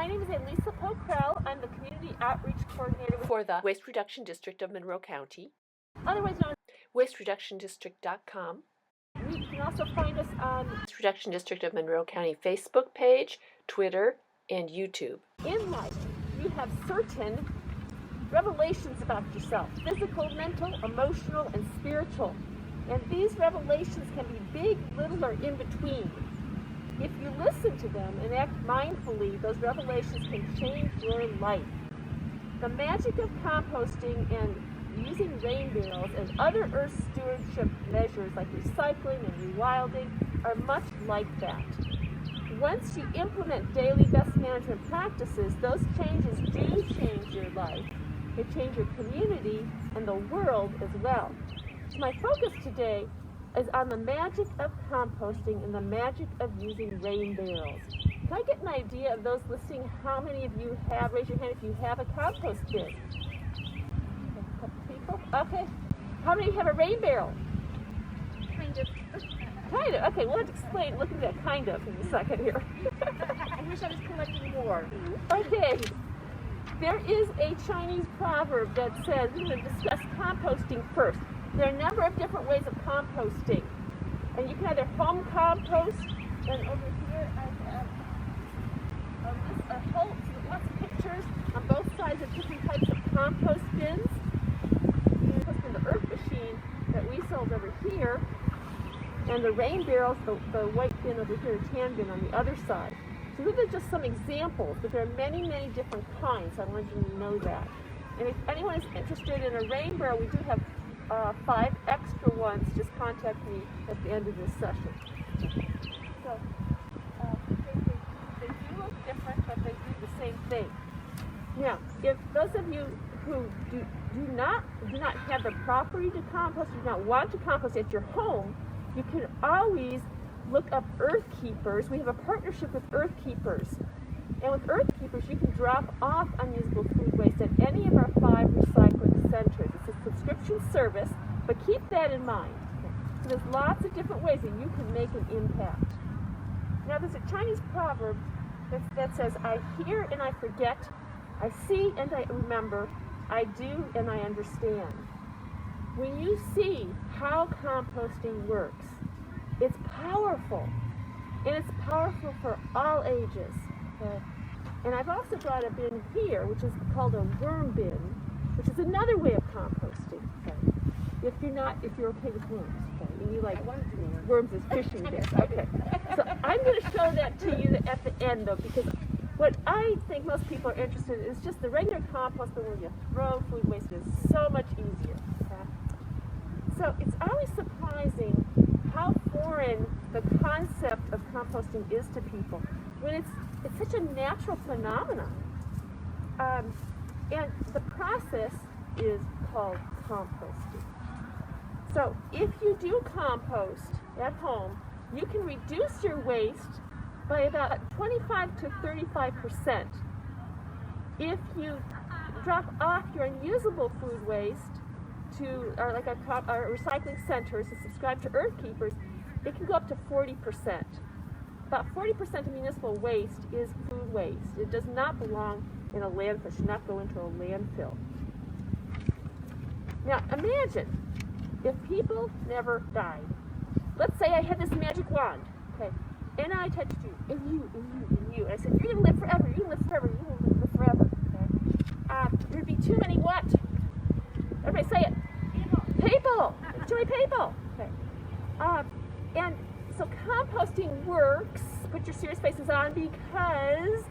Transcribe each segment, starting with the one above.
My name is Elisa Pocrell. I'm the Community Outreach Coordinator for the Waste Reduction District of Monroe County, otherwise known as wastereductiondistrict.com. You can also find us on the Waste Reduction District of Monroe County Facebook page, Twitter, and YouTube. In life, you have certain revelations about yourself, physical, mental, emotional, and spiritual. And these revelations can be big, little, or in between. If you listen to them and act mindfully, those revelations can change your life. The magic of composting and using rain barrels and other earth stewardship measures like recycling and rewilding are much like that. Once you implement daily best management practices, those changes do change your life. They change your community and the world as well. So my focus today is on the magic of composting and the magic of using rain barrels. Can I get an idea of those listening? How many of you have, raise your hand if you have a compost bin? A couple people? Okay. How many have a rain barrel? Kind of. Kind of. Okay, we'll have to explain, look at that kind of in a second here. I wish I was collecting more. Okay. There is a Chinese proverb that says, we're going to discuss composting first. There are a number of different ways of composting. And you can either home compost, and over here I have lots of pictures on both sides of different types of compost bins. Compost in the earth machine that we sold over here, and the rain barrels, the white bin over here, the tan bin on the other side. So these are just some examples, but there are many, many different kinds. I wanted you to know that. And if anyone is interested in a rain barrel, we do have 5 extra ones. Just contact me at the end of this session. So they do look different, but they do the same thing. Now, if those of you who do not have the property to compost, do not want to compost at your home, you can always look up Earth Keepers. We have a partnership with Earth Keepers. And with Earth Keepers, you can drop off unusable food waste at any of our 5 recycling centers. It's a subscription service, but keep that in mind. So there's lots of different ways that you can make an impact. Now, there's a Chinese proverb that says, I hear and I forget, I see and I remember, I do and I understand. When you see how composting works, it's powerful, and it's powerful for all ages. Okay? And I've also brought a bin here, which is called a worm bin, which is another way of composting. Okay? If you're okay with worms, okay? And you like worms as fishing bits, okay? So I'm going to show that to you at the end, though, because what I think most people are interested in is just the regular compost, but when you throw food waste, it is so much easier. Okay? So it's always surprising how foreign the concept of composting is to people when it's such a natural phenomenon. And the process is called composting. So if you do compost at home, you can reduce your waste by about 25 to 35%. If you drop off your unusable food waste to our recycling centers and subscribe to Earth Keepers, it can go up to 40%. About 40% of municipal waste is food waste. It does not belong in a landfill. It should not go into a landfill. Now imagine if people never died. Let's say I had this magic wand, okay, and I touched you, and you, and you, and you. And I said, you're going to live forever, you're going to live forever, you're going to live forever. Okay? There'd be too many what? Everybody say it. People. Too many people. Okay. And so composting works, put your serious faces on, because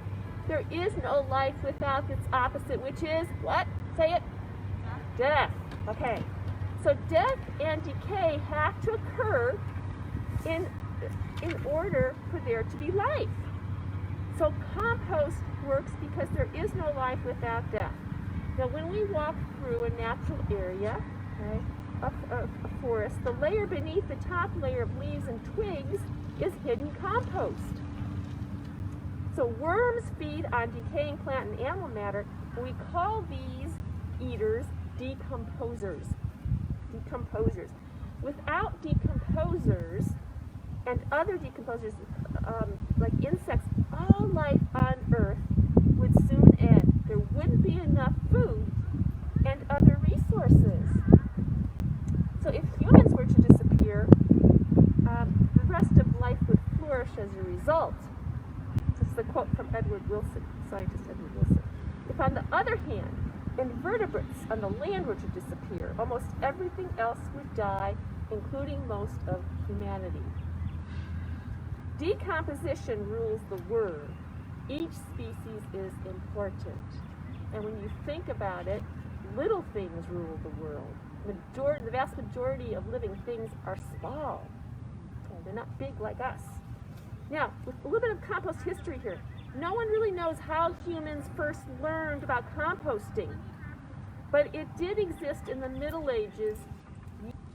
there is no life without its opposite, which is what? Say it. Death. Okay. So death and decay have to occur in order for there to be life. So compost works because there is no life without death. Now, when we walk through a natural area, okay, a forest, the layer beneath the top layer of leaves and twigs is hidden compost. So worms feed on decaying plant and animal matter, and we call these eaters decomposers. Decomposers. Without decomposers and other decomposers, like insects, all life on Earth wouldn't be enough food and other resources. So if humans were to disappear, the rest of life would flourish as a result. This is a quote from Edward Wilson, scientist Edward Wilson. If, on the other hand, invertebrates on the land were to disappear, almost everything else would die, including most of humanity. Decomposition rules the world. Each species is important. And when you think about it, little things rule the world. The vast majority of living things are small. They're not big like us. Now, with a little bit of compost history here, no one really knows how humans first learned about composting, but it did exist in the Middle Ages,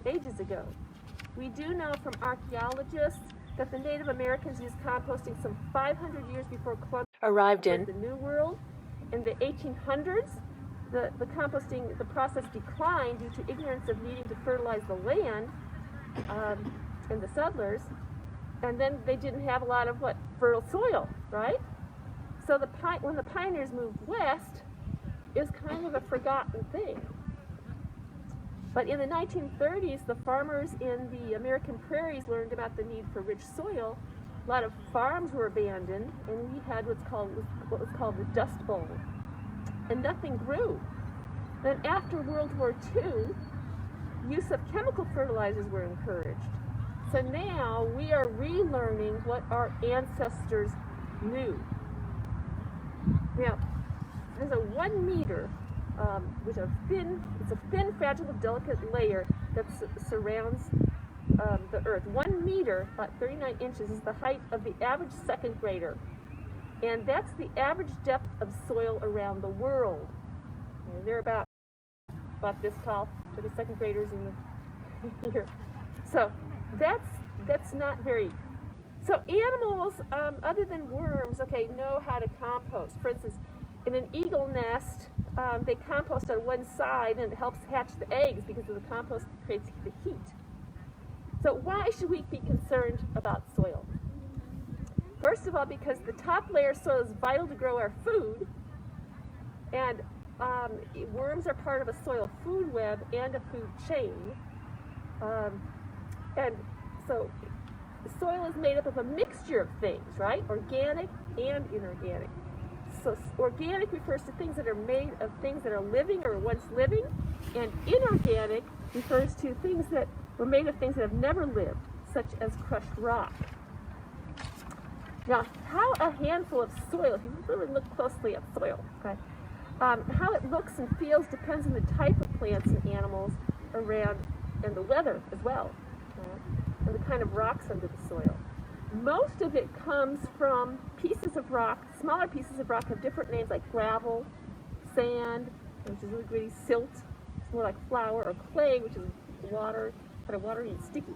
ages ago. We do know from archaeologists that the Native Americans used composting some 500 years before Columbus arrived in the New World. In the 1800s, the composting, the process declined due to ignorance of needing to fertilize the land and the settlers, and then they didn't have a lot of fertile soil, right? So when the pioneers moved west, it was kind of a forgotten thing. But in the 1930s, the farmers in the American prairies learned about the need for rich soil. A lot of farms were abandoned, and we had what was called the Dust Bowl, and nothing grew. Then after World War II, use of chemical fertilizers were encouraged. So now we are relearning what our ancestors knew. Now, there's a 1 meter, it's a thin, fragile, delicate layer that surrounds the Earth. 1 meter, about 39 inches, is the height of the average second grader. And that's the average depth of soil around the world. And they're about this tall for the second graders in the here. So that's not very. So animals, other than worms, know how to compost. For instance, in an eagle nest, they compost on one side, and it helps hatch the eggs because the compost creates the heat. So why should we be concerned about soil? First of all, because the top layer of soil is vital to grow our food, and worms are part of a soil food web and a food chain. And so the soil is made up of a mixture of things, right? Organic and inorganic. So organic refers to things that are made of things that are living or once living, and inorganic refers to things that were made of things that have never lived, such as crushed rock. Now, how a handful of soil, if you really look closely at soil, how it looks and feels depends on the type of plants and animals around, and the weather as well, and the kind of rocks under the soil. Most of it comes from pieces of rock. Smaller pieces of rock have different names like gravel, sand, which is really gritty, silt, it's more like flour, or clay, which is water, kind of watery and sticky.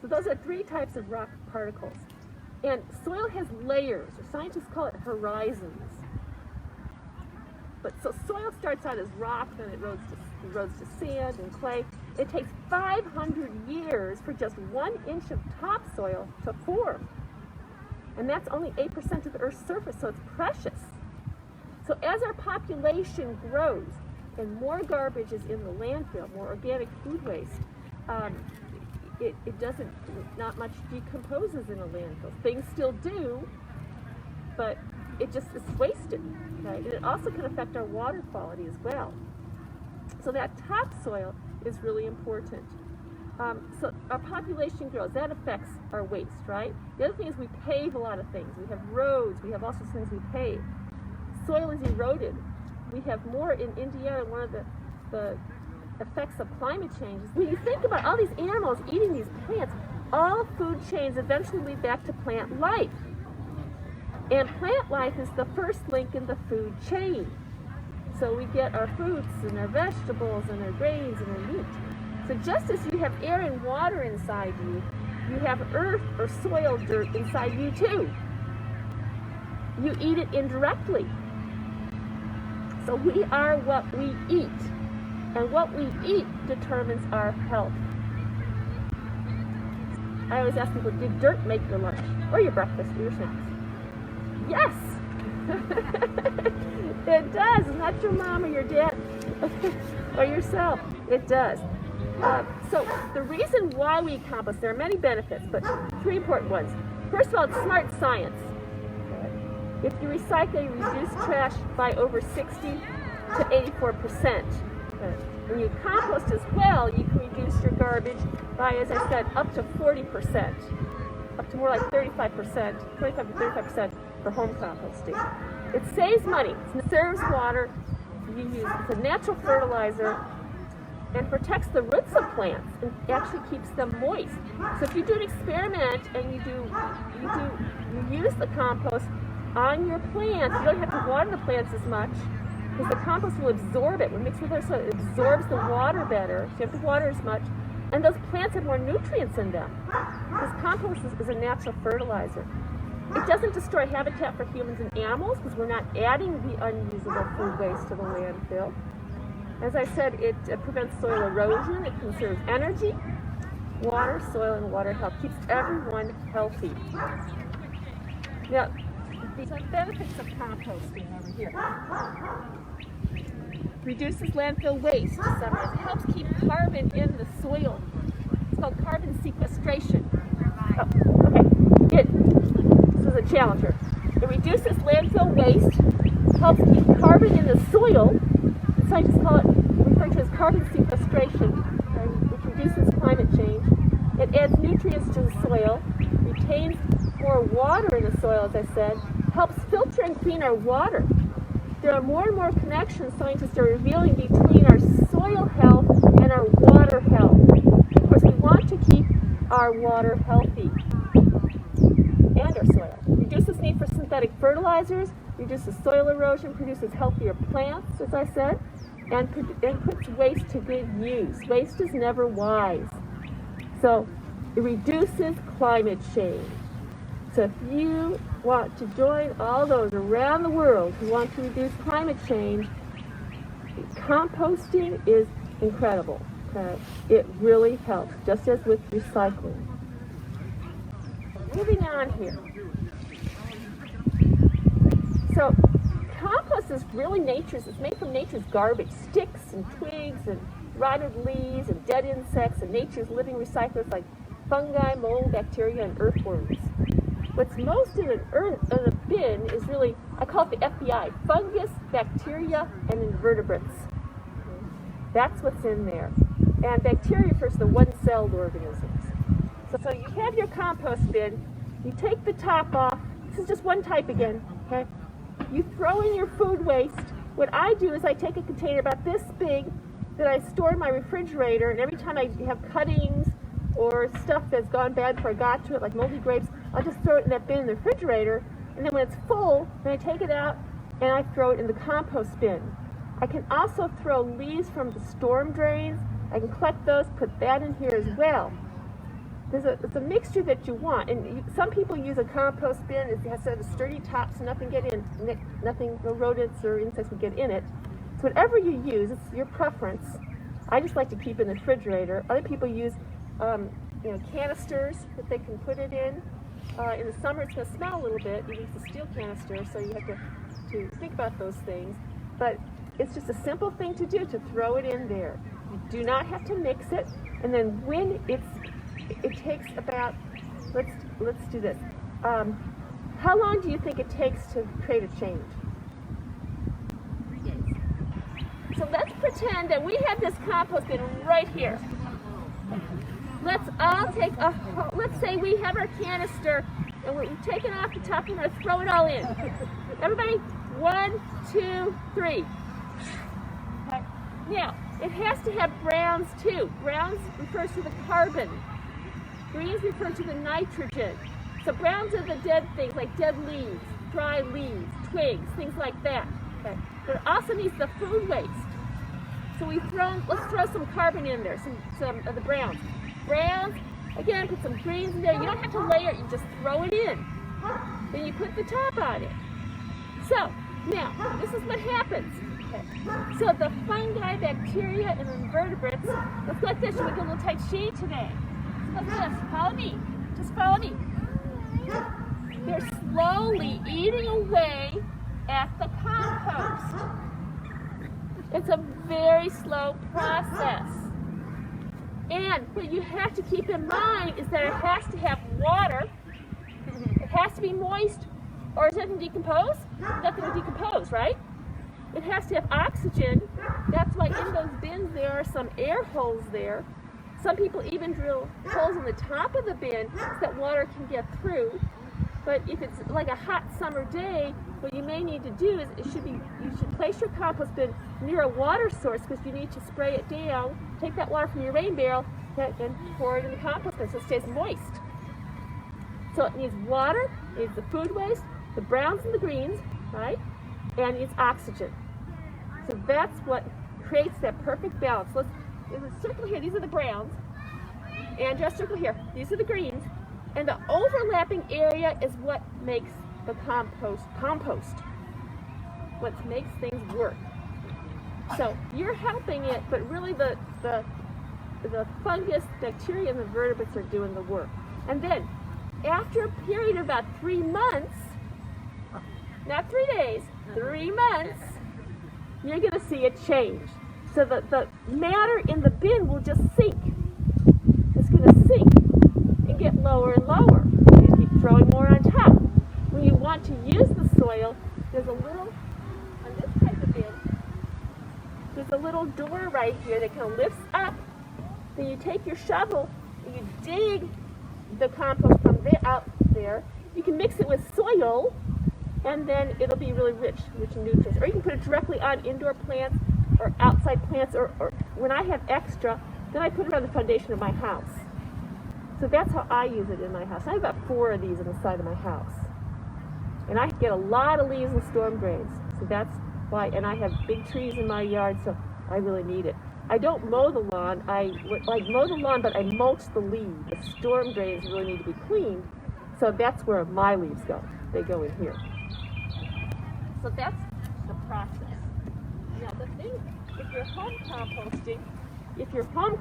So those are 3 types of rock particles. And soil has layers, or scientists call it horizons. But so soil starts out as rock, then it erodes to sand and clay. It takes 500 years for just 1 inch of topsoil to form. And that's only 8% of the Earth's surface, so it's precious. So as our population grows and more garbage is in the landfill, more organic food waste, not much decomposes in a landfill. Things still do, but it just is wasted, right? And it also can affect our water quality as well. So that topsoil is really important. So our population grows. That affects our waste, right? The other thing is we pave a lot of things. We have roads. We have all sorts of things we pave. Soil is eroded. We have more in Indiana. One of the effects of climate change is when you think about all these animals eating these plants, all food chains eventually lead back to plant life. And plant life is the first link in the food chain. So we get our fruits and our vegetables and our grains and our meat. So just as you have air and water inside you, you have earth or soil dirt inside you too. You eat it indirectly. So we are what we eat. And what we eat determines our health. I always ask people, did dirt make your lunch? Or your breakfast or your snacks? Yes! It does. It's not your mom or your dad or yourself. It does. So the reason why we compost, there are many benefits, but 3 important ones. First of all, it's smart science. If you recycle, you reduce trash by over 60 to 84%. When you compost as well, you can reduce your garbage by, as I said, up to 40%, up to more like 35%, 25 to 35% for home composting. It saves money, it conserves water, it's a natural fertilizer, and protects the roots of plants and actually keeps them moist. So if you do an experiment and you use the compost on your plants, you don't have to water the plants as much because the compost will absorb it. When mixed with it, so it absorbs the water better, so you have to water as much, and those plants have more nutrients in them. Because compost is a natural fertilizer. It doesn't destroy habitat for humans and animals because we're not adding the unusable food waste to the landfill. As I said, it prevents soil erosion, it conserves energy, water, soil, and water health. Keeps everyone healthy. Now, the benefits of composting over here. Reduces landfill waste. It helps keep carbon in the soil. It's called carbon sequestration. Oh, okay. This is a challenger. It reduces landfill waste, helps keep carbon in the soil. Scientists refer to as carbon sequestration, which reduces climate change. It adds nutrients to the soil, retains more water in the soil, as I said, helps filter and clean our water. There are more and more connections scientists are revealing between our soil health and our water health. Of course, we want to keep our water healthy and our soil. Reduces need for synthetic fertilizers, reduces soil erosion, produces healthier plants, as I said, and puts waste to good use. Waste is never wise. So it reduces climate change. So if you want to join all those around the world who want to reduce climate change, composting is incredible. It really helps, just as with recycling. Moving on here. So compost is really it's made from nature's garbage, sticks and twigs and rotted leaves and dead insects and nature's living recyclers like fungi, mold, bacteria, and earthworms. What's most in a bin is really, I call it the FBI, fungus, bacteria, and invertebrates. That's what's in there. And bacteria refers to the one-celled organisms. So you have your compost bin, you take the top off, this is just one type again, okay? You throw in your food waste. What I do is I take a container about this big that I store in my refrigerator, and every time I have cuttings or stuff that's gone bad before I got to it, like moldy grapes, I'll just throw it in that bin in the refrigerator, and then when it's full, then I take it out and I throw it in the compost bin. I can also throw leaves from the storm drains. I can collect those, put that in here as well. It's a mixture that you want, and some people use a compost bin. It has a sturdy top so nothing no rodents or insects would get in it. So whatever you use, it's your preference. I just like to keep it in the refrigerator. Other people use canisters that they can put it in. In the summer, it's going to smell a little bit. You use a steel canister, so you have to think about those things. But it's just a simple thing to do, to throw it in there. You do not have to mix it, and then when it takes about, let's do this. How long do you think it takes to create a change? 3 days. So let's pretend that we have this compost bin right here. Let's all let's say we have our canister and we've taken off the top and we're going to throw it all in. Everybody, 1, 2, 3. Okay. Now, it has to have browns too. Browns refers to the carbon. Greens refer to the nitrogen. So browns are the dead things, like dead leaves, dry leaves, twigs, things like that. Okay. But it also needs the food waste. So let's throw some carbon in there, some of the browns. Browns, again, put some greens in there. You don't have to layer it, you just throw it in. Then you put the top on it. So, now, this is what happens. Okay. So the fungi, bacteria, and invertebrates, let's go like this. Should we get a little tight sheet today? Look at this. Follow me. Just follow me. They're slowly eating away at the compost. It's a very slow process. And what you have to keep in mind is that it has to have water, it has to be moist, or is it going to decompose? Nothing will decompose, right? It has to have oxygen. That's why in those bins there are some air holes there. Some people even drill holes in the top of the bin so that water can get through. But if it's like a hot summer day, what you may need to do is you should place your compost bin near a water source, because you need to spray it down, take that water from your rain barrel and pour it in the compost bin so it stays moist. So it needs water, it needs the food waste, the browns and the greens, right? And it needs oxygen. So that's what creates that perfect balance. There's a circle here, these are the browns, and just circle here, these are the greens, and the overlapping area is what makes the compost, what makes things work. So you're helping it, but really the fungus, bacteria, and the vertebrates are doing the work. And then after a period of about 3 months, not 3 days, 3 months, you're going to see a change. So the matter in the bin will just sink. It's going to sink and get lower and lower. You keep throwing more on top. When you want to use the soil, there's a little, on this type of bin, there's a little door right here that kind of lifts up. Then you take your shovel and you dig the compost from out there. You can mix it with soil, and then it'll be really rich in nutrients. Or you can put it directly on indoor plants or outside plants, or when I have extra, then I put it on the foundation of my house. So that's how I use it in my house. I have about 4 of these on the side of my house. And I get a lot of leaves and storm drains. So that's why, and I have big trees in my yard, so I really need it. I don't mow the lawn. I mow the lawn, but I mulch the leaves. The storm drains really need to be cleaned. So that's where my leaves go. They go in here. So that's the process. Now the thing, if you're home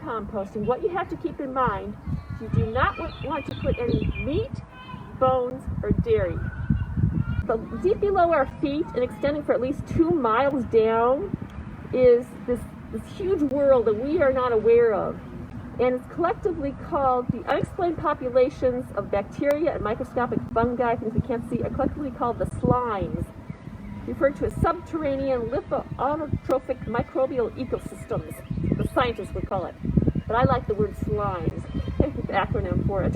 composting, what you have to keep in mind is you do not want to put any meat, bones, or dairy. So deep below our feet and extending for at least 2 miles down is this huge world that we are not aware of. And it's collectively called, the unexplained populations of bacteria and microscopic fungi, things we can't see, are collectively called the slimes, referred to as subterranean lithoautotrophic microbial ecosystems. The scientists would call it. But I like the word slimes, the acronym for it.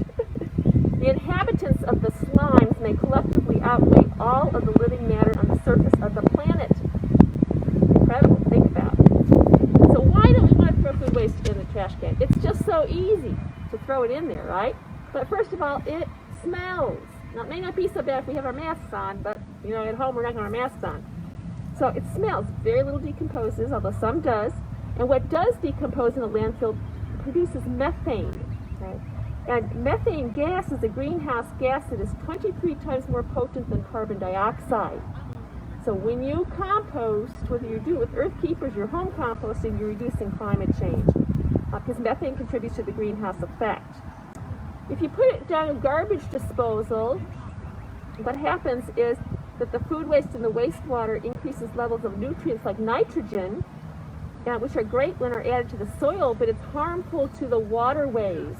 The inhabitants of the slimes may collectively outweigh all of the living matter on the surface of the planet. Incredible to think about. So why don't we want to throw food waste in the trash can? It's just so easy to throw it in there, right? But first of all, it smells. Now, it may not be so bad if we have our masks on, but at home we're not going to have our masks on. So it smells. Very little decomposes, although some does. And what does decompose in a landfill produces methane, right? And methane gas is a greenhouse gas that is 23 times more potent than carbon dioxide. So when you compost, whether you do it with earth keepers, you're home composting, you're reducing climate change, because methane contributes to the greenhouse effect. If you put it down in garbage disposal, what happens is that the food waste in the wastewater increases levels of nutrients like nitrogen, which are great when they're added to the soil, but it's harmful to the waterways.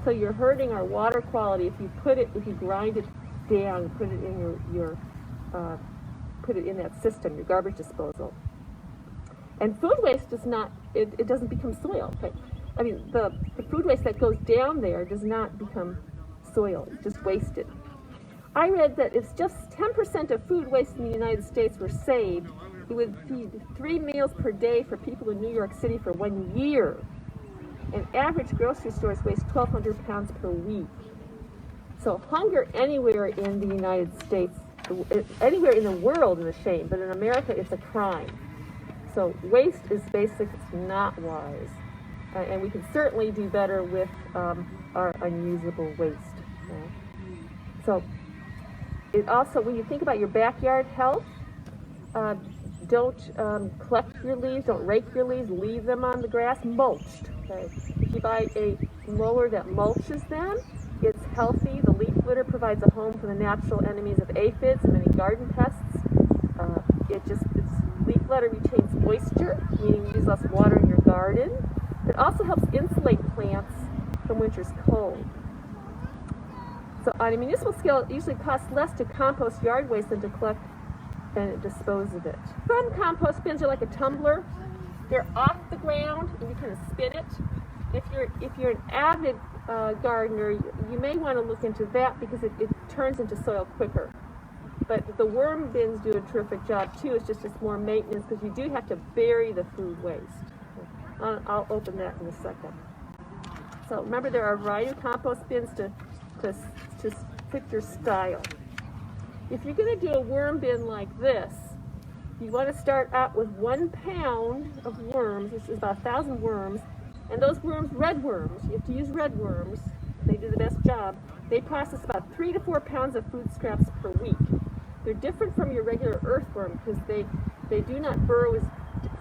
So you're hurting our water quality if you grind it down, put it in put it in that system, your garbage disposal. And food waste does not, it doesn't become soil. I mean, the food waste that goes down there does not become soil, it's just wasted. I read that if just 10% of food waste in the United States were saved, it would feed 3 meals per day for people in New York City for 1 year. And average grocery stores waste 1,200 pounds per week. So hunger anywhere in the United States, anywhere in the world is a shame, but in America it's a crime. So waste is basic, it's not wise. And we can certainly do better with our unusable waste. So it also, when you think about your backyard health, don't collect your leaves, don't rake your leaves, leave them on the grass, mulched. Okay? If you buy a mower that mulches them, it's healthy. The leaf litter provides a home for the natural enemies of aphids and many garden pests. its leaf litter retains moisture, meaning you use less water in your garden. It also helps insulate plants from winter's cold. So on a municipal scale, it usually costs less to compost yard waste than to collect and dispose of it. Some compost bins are like a tumbler. They're off the ground and you kind of spin it. If you're an avid gardener, you may want to look into that because it turns into soil quicker. But the worm bins do a terrific job too. It's just more maintenance because you do have to bury the food waste. I'll open that in a second. So remember, there are a variety of compost bins to fit your style. If you're going to do a worm bin like this, you want to start out with 1 pound of worms, which is about 1,000 worms. And those worms, red worms, you have to use red worms. They do the best job. They process about 3 to 4 pounds of food scraps per week. They're different from your regular earthworm because they do not burrow as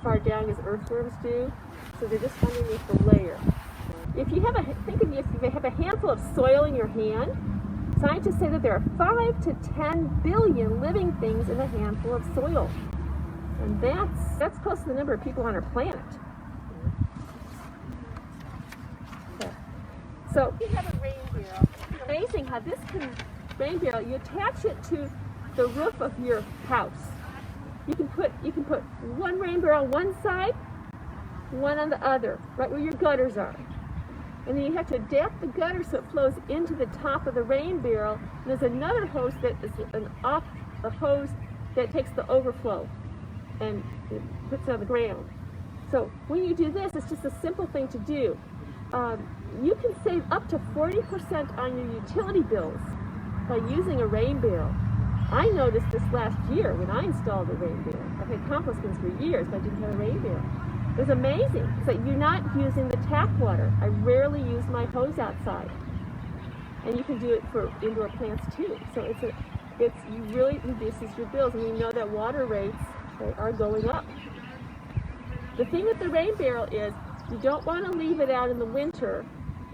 far down as earthworms do. So they're just underneath the layer. If you have a handful of soil in your hand, scientists say that there are 5 to 10 billion living things in a handful of soil. And that's close to the number of people on our planet. Okay. So you have a rain barrel. It's amazing how this rain barrel, you attach it to the roof of your house. You can put one rain barrel on one side, one on the other, right where your gutters are. And then you have to adapt the gutter so it flows into the top of the rain barrel. And there's another hose that is a hose that takes the overflow and it puts it on the ground. So when you do this, it's just a simple thing to do. You can save up to 40% on your utility bills by using a rain barrel. I noticed this last year when I installed a rain barrel. I've had compost bins for years, but I didn't have a rain barrel. It was amazing. It's like you're not using the tap water. I rarely use my hose outside. And you can do it for indoor plants too. So it really reduces your bills. And we know that water rates are going up. The thing with the rain barrel is you don't want to leave it out in the winter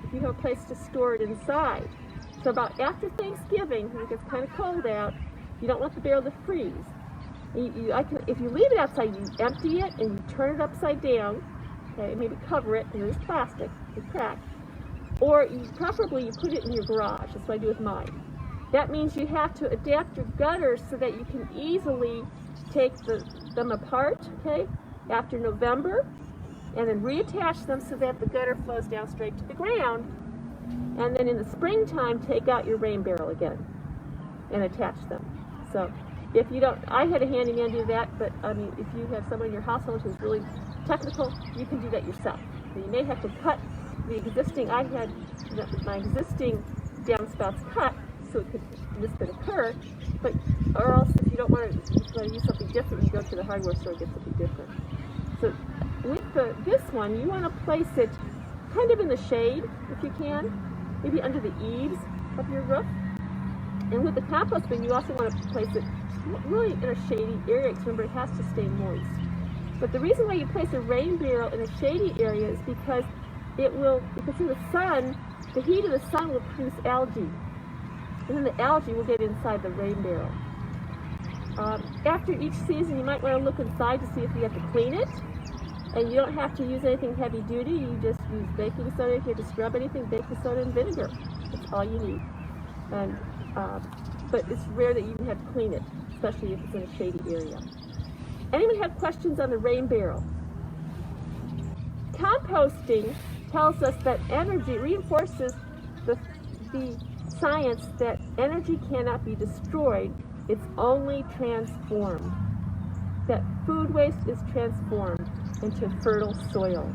if you have a place to store it inside. So about after Thanksgiving, when it gets kind of cold out, you don't want the barrel to freeze. If you leave it outside, you empty it and you turn it upside down, okay, maybe cover it, and there's plastic, it's cracked. Or preferably you put it in your garage. That's what I do with mine. That means you have to adapt your gutters so that you can easily take them apart, okay, after November, and then reattach them so that the gutter flows down straight to the ground. And then in the springtime, take out your rain barrel again and attach them. So if you don't, I had a handyman do that, but I mean, if you have someone in your household who's really technical, you can do that yourself. So you may have to cut the existing, my existing downspouts cut so this could occur, but, or else if you don't want to use something different, you go to the hardware store and get something different. So with this one, you want to place it kind of in the shade, if you can, maybe under the eaves of your roof. And with the compost bin, you also want to place it really in a shady area, because remember, it has to stay moist. But the reason why you place a rain barrel in a shady area is because if it's in the sun, the heat of the sun will produce algae. And then the algae will get inside the rain barrel. After each season, you might want to look inside to see if you have to clean it. And you don't have to use anything heavy duty. You just use baking soda. If you have to scrub anything, baking soda and vinegar. That's all you need. And but it's rare that you even have to clean it, especially if it's in a shady area. Anyone have questions on the rain barrel? Composting tells us that energy reinforces the science that energy cannot be destroyed, it's only transformed. That food waste is transformed into fertile soil.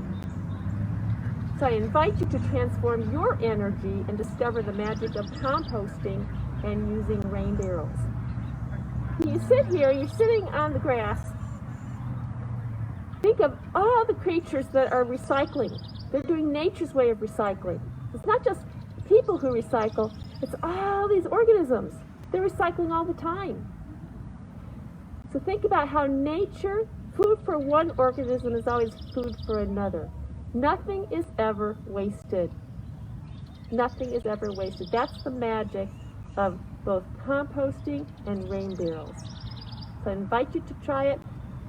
So I invite you to transform your energy and discover the magic of composting and using rain barrels. When you sit here, you're sitting on the grass. Think of all the creatures that are recycling. They're doing nature's way of recycling. It's not just people who recycle, it's all these organisms. They're recycling all the time. So think about how nature, food for one organism is always food for another. Nothing is ever wasted. Nothing is ever wasted. That's the magic of both composting and rain barrels. So I invite you to try it.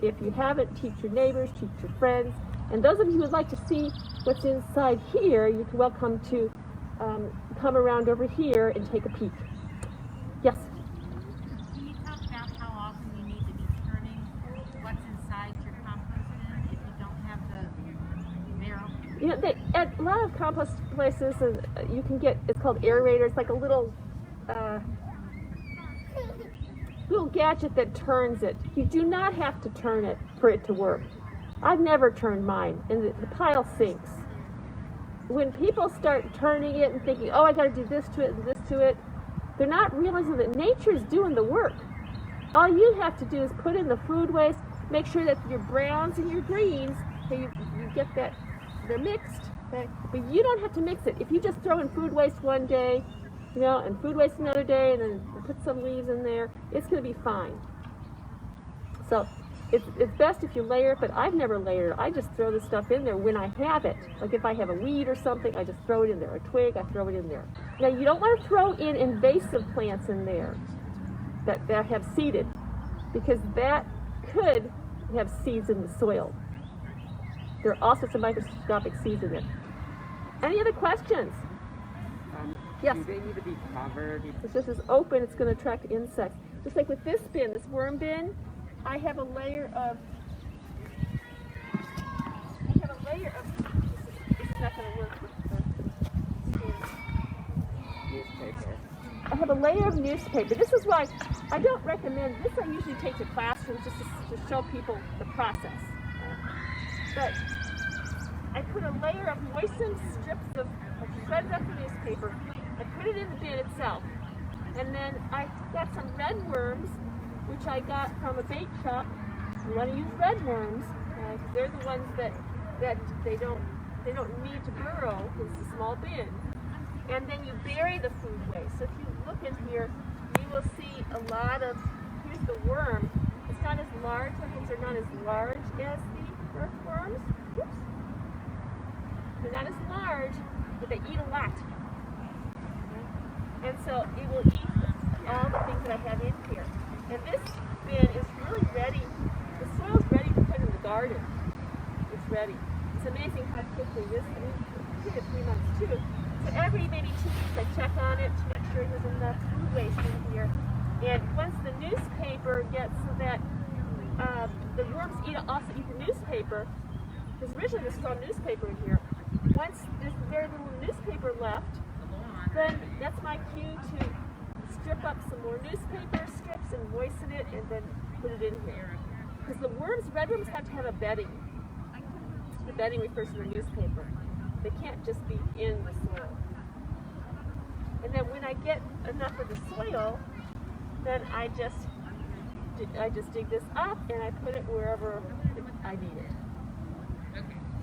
If you haven't, teach your neighbors, teach your friends. And those of you who would like to see what's inside here, you're welcome to come around over here and take a peek. Yes? Can you talk about how often you need to be turning what's inside your compost bin if you don't have the barrel? You know, at a lot of compost places, you can get, it's called aerator. It's like a little gadget that turns it. You do not have to turn it for it to work. I've never turned mine, and the pile sinks. When people start turning it and thinking, oh, I got to do this to it and this to it, they're not realizing that nature's doing the work. All you have to do is put in the food waste, make sure that your browns and your greens, you get that, they're mixed, okay? But you don't have to mix it. If you just throw in food waste one day, you know, and food waste another day, and then put some leaves in there, it's going to be fine. So it's best if you layer it, but I've never layered it. I just throw the stuff in there when I have it. Like if I have a weed or something, I just throw it in there. A twig, I throw it in there. Now you don't want to throw in invasive plants in there that have seeded, because that could have seeds in the soil. There are all sorts of microscopic seeds in it. Any other questions? Yes? Do they need to be covered? It's just as open, it's going to attract insects. Just like with this bin, this worm bin, I have a layer of, this is not going to work with the skin. Newspaper. I have a layer of newspaper. This is why I don't recommend, this I usually take to classrooms just to show people the process. But I put a layer of moistened strips of shredded up newspaper. I put it in the bin itself. And then I got some red worms, which I got from a bait shop. You want to use red worms, because they're the ones that they don't need to burrow, because it's a small bin. And then you bury the food waste. So if you look in here, you will see a lot of, here's the worm. It's not as large, sometimes they're not as large as the earthworms. Oops. They're not as large, but they eat a lot. And so it will eat all the things that I have in here. And this bin is really ready. The soil's ready to put in the garden. It's ready. It's amazing how quickly this, it took 3 months too. So every maybe 2 weeks I check on it to make sure there's enough food waste in here. And once the newspaper gets so that the worms also eat the newspaper, because originally there's still newspaper in here. Once there's very little newspaper left, then that's my cue to strip up some more newspaper strips and moisten it and then put it in here. Because the worms, red worms have to have a bedding. The bedding refers to the newspaper. They can't just be in the soil. And then when I get enough of the soil, then I just dig this up and I put it wherever I need it.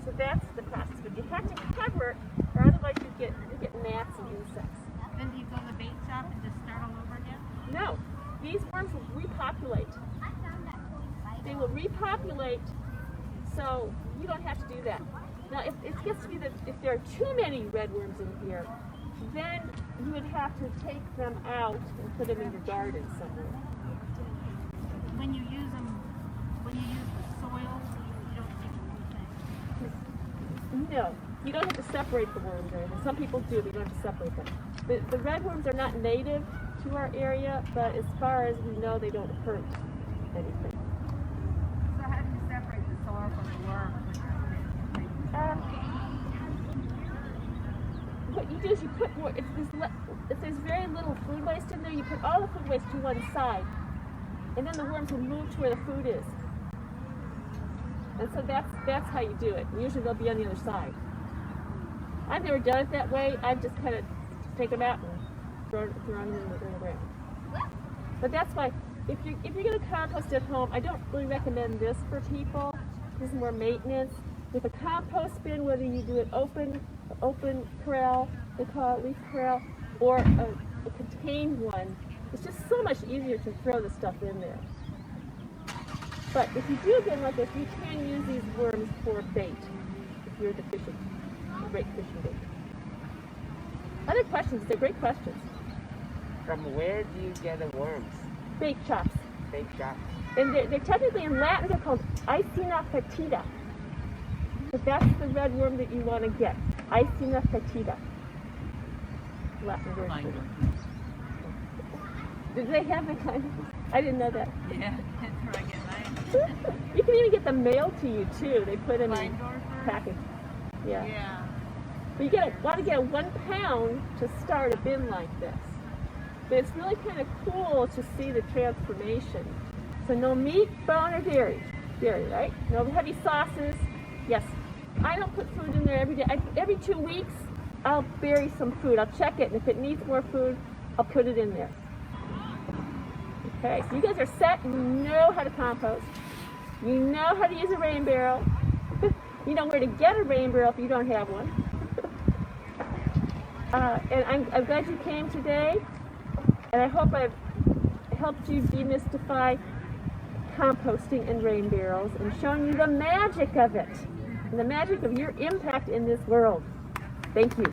So that's the process. But you have to cover it, or otherwise you get gnats and insects. Then do you go to the bait shop and just start all over again? No, these worms will repopulate. They will repopulate, so you don't have to do that. Now, if it gets to be that if there are too many red worms in here, then you would have to take them out and put them in your garden somewhere. When you use the soil, you don't take anything. No, you don't have to separate the worms or anything. Some people do, but you don't have to separate them. The red worms are not native to our area, but as far as we know, they don't hurt anything. So how do you separate the soil from the worm? What you do is you put more, if there's very little food waste in there, you put all the food waste to one side, and then the worms will move to where the food is. And so that's how you do it. Usually they'll be on the other side. I've never done it that way. I've just kind of taken them out and thrown them in the ground. But that's why, if you're going to compost at home, I don't really recommend this for people. This is more maintenance. With a compost bin, whether you do it open corral, they call it leaf corral, or a contained one, it's just so much easier to throw the stuff in there. But if you do a bin like this, you can use these worms for bait if you're deficient. A great fishing bait. Other questions? They're great questions. From where do you get the worms? Bait shops. they got? And they're technically in Latin, they're called Icina fetida. But that's the red worm that you want to get. Icina fetida. Latin word. Binder. Did they have the kind? I didn't know that. Yeah, that's where I get mine. You can even get them mailed to you too. They put them in Binder. package. Yeah. Yeah. But you want to get 1 pound to start a bin like this. But it's really kind of cool to see the transformation. So no meat, bone, or dairy. Dairy, right? No heavy sauces. Yes. I don't put food in there every day. Every 2 weeks, I'll bury some food. I'll check it, and if it needs more food, I'll put it in there. Okay, so you guys are set. You know how to compost. You know how to use a rain barrel. You know where to get a rain barrel if you don't have one. And I'm glad you came today. And I hope I've helped you demystify composting and rain barrels and shown you the magic of it and the magic of your impact in this world. Thank you.